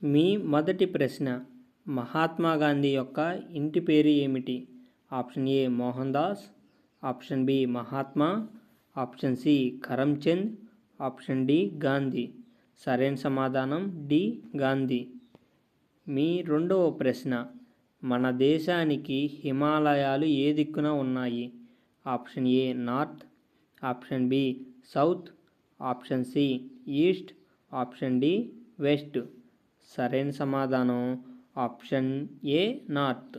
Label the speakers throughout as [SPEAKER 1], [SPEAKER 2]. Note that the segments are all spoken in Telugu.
[SPEAKER 1] మీ మొదటి ప్రశ్న, మహాత్మా గాంధీ యొక్క ఇంటి పేరు ఏమిటి? Option A Mohan Das, option B Mahatma, option C Karamchand, option D Gandhi. సరైన సమాధానం డి గాంధీ. మీ రెండవ ప్రశ్న, మన దేశానికి హిమాలయాలు ఏ దిక్కున ఉన్నాయి? Option A north, option B south, option C east, option D west. సరైన సమాధానం ఆప్షన్ ఏ నార్త్.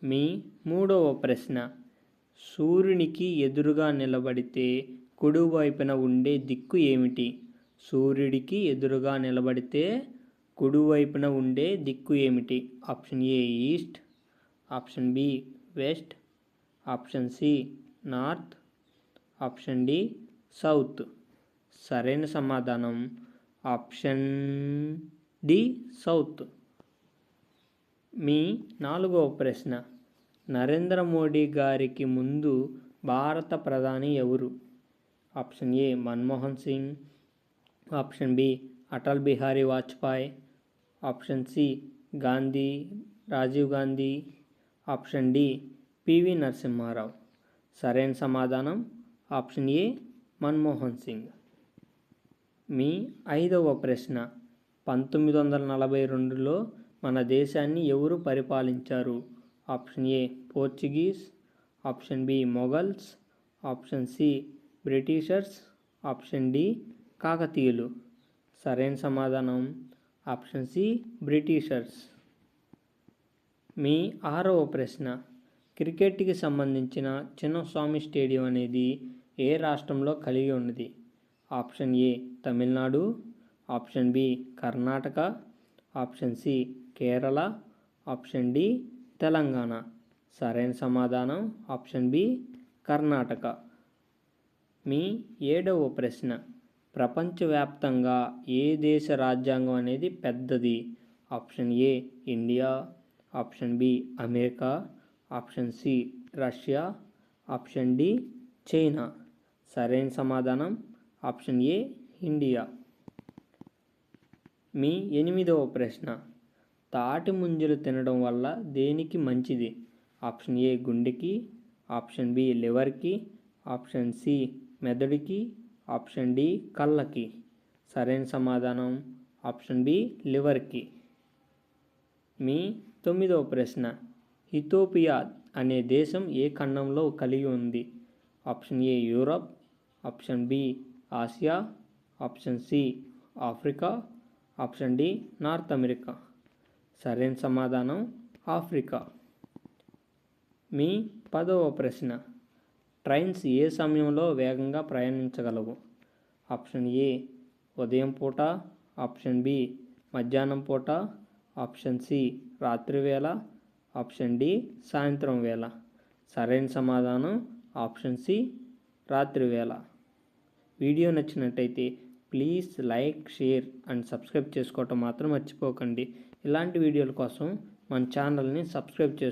[SPEAKER 1] మీ మూడవ ప్రశ్న, సూర్యునికి ఎదురుగా నిలబడితే కుడివైపున ఉండే దిక్కు ఏమిటి? సూర్యుడికి ఎదురుగా నిలబడితే కుడివైపున ఉండే దిక్కు ఏమిటి? Option A east, option B west, option C north, option D south. సరైన సమాధానం ఆప్షన్ డి సౌత్. మీ నాలుగవ ప్రశ్న, నరేంద్ర మోడీ గారికి ముందు భారత ప్రధాని ఎవరు? Option A Manmohan Singh, option B Atal Bihari Vajpayee, option C Rajiv Gandhi, option D PV Narasimha Rao. సరైన సమాధానం ఆప్షన్ ఏ మన్మోహన్ సింగ్. మీ ఐదవ ప్రశ్న, 1942లో మన దేశాన్ని ఎవరు పరిపాలించారు? Option A Portuguese, option B Mughals, option C Britishers, option D కాకతీయులు. సరైన సమాధానం ఆప్షన్ సి బ్రిటిషర్స్. మీ ఆరవ ప్రశ్న, క్రికెట్కి సంబంధించిన చిన్నస్వామి స్టేడియం అనేది ఏ రాష్ట్రంలో కలిగి ఉన్నది? Option A Tamil Nadu, option B Karnataka, option C Kerala, option D Telangana. సరైన సమాధానం ఆప్షన్ బి కర్ణాటక. మీ ఏడవ ప్రశ్న, ప్రపంచవ్యాప్తంగా ఏ దేశ రాజ్యాంగం అనేది పెద్దది? Option A India, option B America, option C Russia, option D China. సరైన సమాధానం ఆప్షన్ ఏ ఇండియా. మీ ఎనిమిదవ ప్రశ్న, తాటి ముంజలు తినడం వల్ల దేనికి మంచిది? ఆప్షన్ ఏ గుండెకి, ఆప్షన్ బి లివర్కి, ఆప్షన్ సి మెదడుకి, ఆప్షన్ డి కళ్ళకి. సరైన సమాధానం ఆప్షన్ బి లివర్కి. మీ తొమ్మిదవ ప్రశ్న, ఇథియోపియా అనే దేశం ఏ ఖండంలో కలిగి ఉంది? Option A Europe, option B Asia, option C Africa, option D North America. సరైన సమాధానం ఆఫ్రికా. మీ 10వ ప్రశ్న, ట్రైన్స్ ఏ సమయంలో వేగంగా ప్రయాణించగలవు? ఆప్షన్ ఏ ఉదయం పూట, ఆప్షన్ బి మధ్యాహ్నం పూట, ఆప్షన్ సి రాత్రివేళ, ఆప్షన్ డి సాయంత్రం వేళ. సరైన సమాధానం ఆప్షన్ సి రాత్రివేళ. వీడియో నచ్చినట్టయితే please like, share and subscribe చేసుకోవటం మాత్రం మర్చిపోకండి. ఇలాంటి వీడియోల కోసం మన ఛానల్ని సబ్స్క్రైబ్ చేసుకోండి.